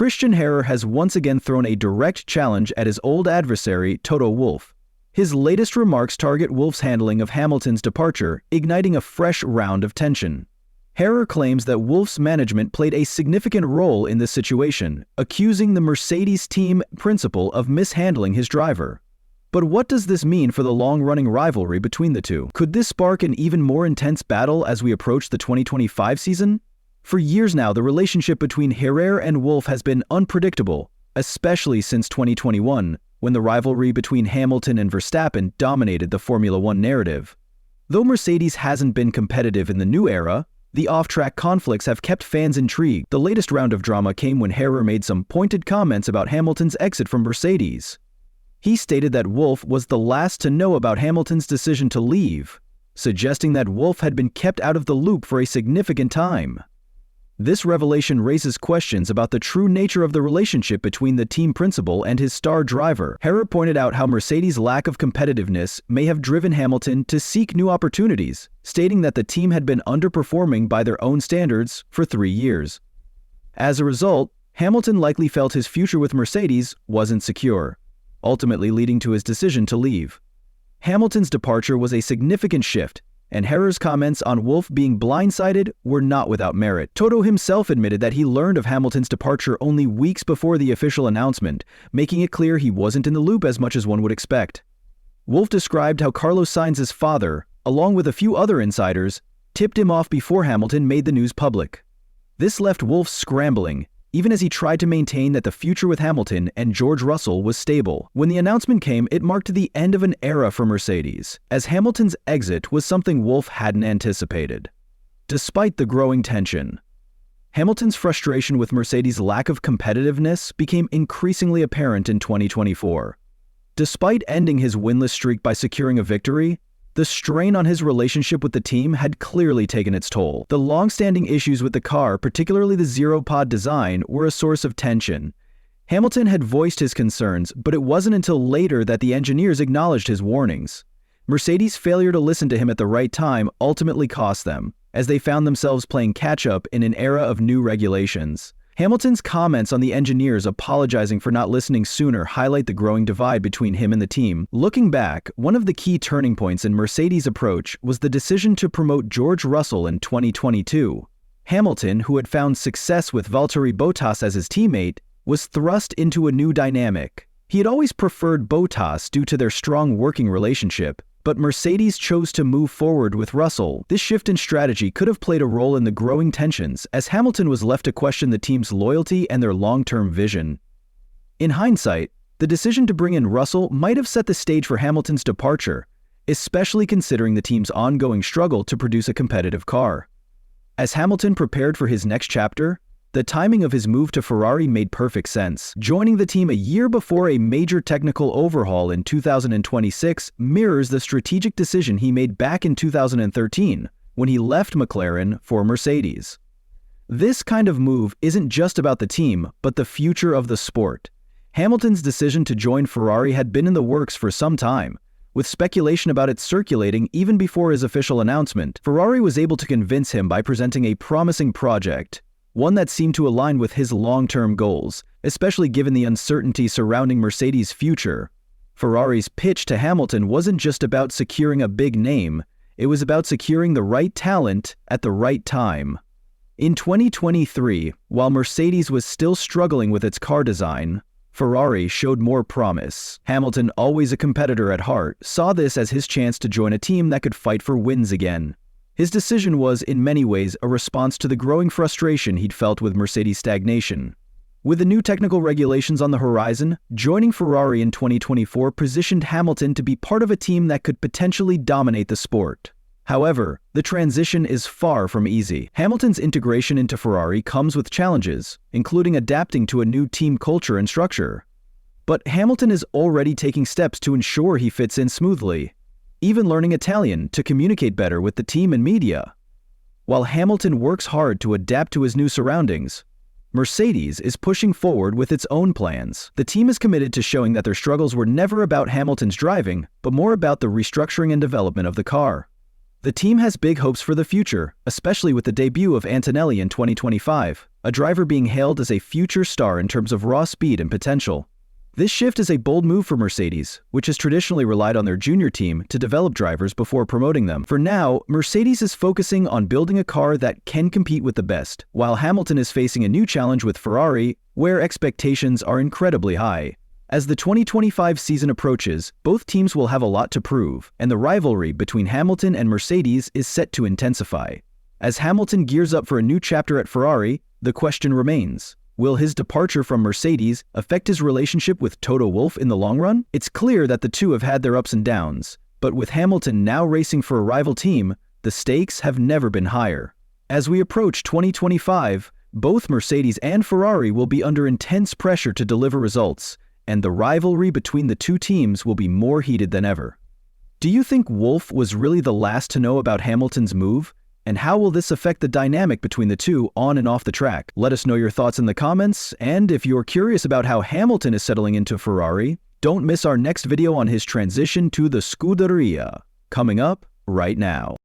Christian Horner has once again thrown a direct challenge at his old adversary, Toto Wolff. His latest remarks target Wolff's handling of Hamilton's departure, igniting a fresh round of tension. Horner claims that Wolff's management played a significant role in this situation, accusing the Mercedes team principal of mishandling his driver. But what does this mean for the long-running rivalry between the two? Could this spark an even more intense battle as we approach the 2025 season? For years now, the relationship between Horner and Wolff has been unpredictable, especially since 2021, when the rivalry between Hamilton and Verstappen dominated the Formula One narrative. Though Mercedes hasn't been competitive in the new era, the off-track conflicts have kept fans intrigued. The latest round of drama came when Horner made some pointed comments about Hamilton's exit from Mercedes. He stated that Wolff was the last to know about Hamilton's decision to leave, suggesting that Wolff had been kept out of the loop for a significant time. This revelation raises questions about the true nature of the relationship between the team principal and his star driver. Horner pointed out how Mercedes' lack of competitiveness may have driven Hamilton to seek new opportunities, stating that the team had been underperforming by their own standards for 3 years. As a result, Hamilton likely felt his future with Mercedes wasn't secure, ultimately leading to his decision to leave. Hamilton's departure was a significant shift, and Horner's comments on Wolff being blindsided were not without merit. Toto himself admitted that he learned of Hamilton's departure only weeks before the official announcement, making it clear he wasn't in the loop as much as one would expect. Wolff described how Carlos Sainz's father, along with a few other insiders, tipped him off before Hamilton made the news public. This left Wolff scrambling, even as he tried to maintain that the future with Hamilton and George Russell was stable. When the announcement came, it marked the end of an era for Mercedes, as Hamilton's exit was something Wolff hadn't anticipated. Despite the growing tension, Hamilton's frustration with Mercedes' lack of competitiveness became increasingly apparent in 2024. Despite ending his winless streak by securing a victory, the strain on his relationship with the team had clearly taken its toll. The long-standing issues with the car, particularly the zero-pod design, were a source of tension. Hamilton had voiced his concerns, but it wasn't until later that the engineers acknowledged his warnings. Mercedes' failure to listen to him at the right time ultimately cost them, as they found themselves playing catch-up in an era of new regulations. Hamilton's comments on the engineers apologizing for not listening sooner highlight the growing divide between him and the team. Looking back, one of the key turning points in Mercedes' approach was the decision to promote George Russell in 2022. Hamilton, who had found success with Valtteri Bottas as his teammate, was thrust into a new dynamic. He had always preferred Bottas due to their strong working relationship, but Mercedes chose to move forward with Russell. This shift in strategy could have played a role in the growing tensions, as Hamilton was left to question the team's loyalty and their long-term vision. In hindsight, the decision to bring in Russell might have set the stage for Hamilton's departure, especially considering the team's ongoing struggle to produce a competitive car. As Hamilton prepared for his next chapter, the timing of his move to Ferrari made perfect sense. Joining the team a year before a major technical overhaul in 2026 mirrors the strategic decision he made back in 2013 when he left McLaren for Mercedes. This kind of move isn't just about the team, but the future of the sport. Hamilton's decision to join Ferrari had been in the works for some time, with speculation about it circulating even before his official announcement. Ferrari was able to convince him by presenting a promising project, one that seemed to align with his long-term goals, especially given the uncertainty surrounding Mercedes' future. Ferrari's pitch to Hamilton wasn't just about securing a big name, it was about securing the right talent at the right time. In 2023, while Mercedes was still struggling with its car design, Ferrari showed more promise. Hamilton, always a competitor at heart, saw this as his chance to join a team that could fight for wins again. His decision was, in many ways, a response to the growing frustration he'd felt with Mercedes' stagnation. With the new technical regulations on the horizon, joining Ferrari in 2024 positioned Hamilton to be part of a team that could potentially dominate the sport. However, the transition is far from easy. Hamilton's integration into Ferrari comes with challenges, including adapting to a new team culture and structure. But Hamilton is already taking steps to ensure he fits in smoothly, even learning Italian to communicate better with the team and media. While Hamilton works hard to adapt to his new surroundings, Mercedes is pushing forward with its own plans. The team is committed to showing that their struggles were never about Hamilton's driving, but more about the restructuring and development of the car. The team has big hopes for the future, especially with the debut of Antonelli in 2025. a driver being hailed as a future star in terms of raw speed and potential. This shift is a bold move for Mercedes, which has traditionally relied on their junior team to develop drivers before promoting them. For now, Mercedes is focusing on building a car that can compete with the best, while Hamilton is facing a new challenge with Ferrari, where expectations are incredibly high. As the 2025 season approaches, both teams will have a lot to prove, and the rivalry between Hamilton and Mercedes is set to intensify. As Hamilton gears up for a new chapter at Ferrari, the question remains: will his departure from Mercedes affect his relationship with Toto Wolff in the long run? It's clear that the two have had their ups and downs, but with Hamilton now racing for a rival team, the stakes have never been higher. As we approach 2025, both Mercedes and Ferrari will be under intense pressure to deliver results, and the rivalry between the two teams will be more heated than ever. Do you think Wolff was really the last to know about Hamilton's move? And how will this affect the dynamic between the two on and off the track? Let us know your thoughts in the comments, and if you're curious about how Hamilton is settling into Ferrari, don't miss our next video on his transition to the Scuderia, coming up right now.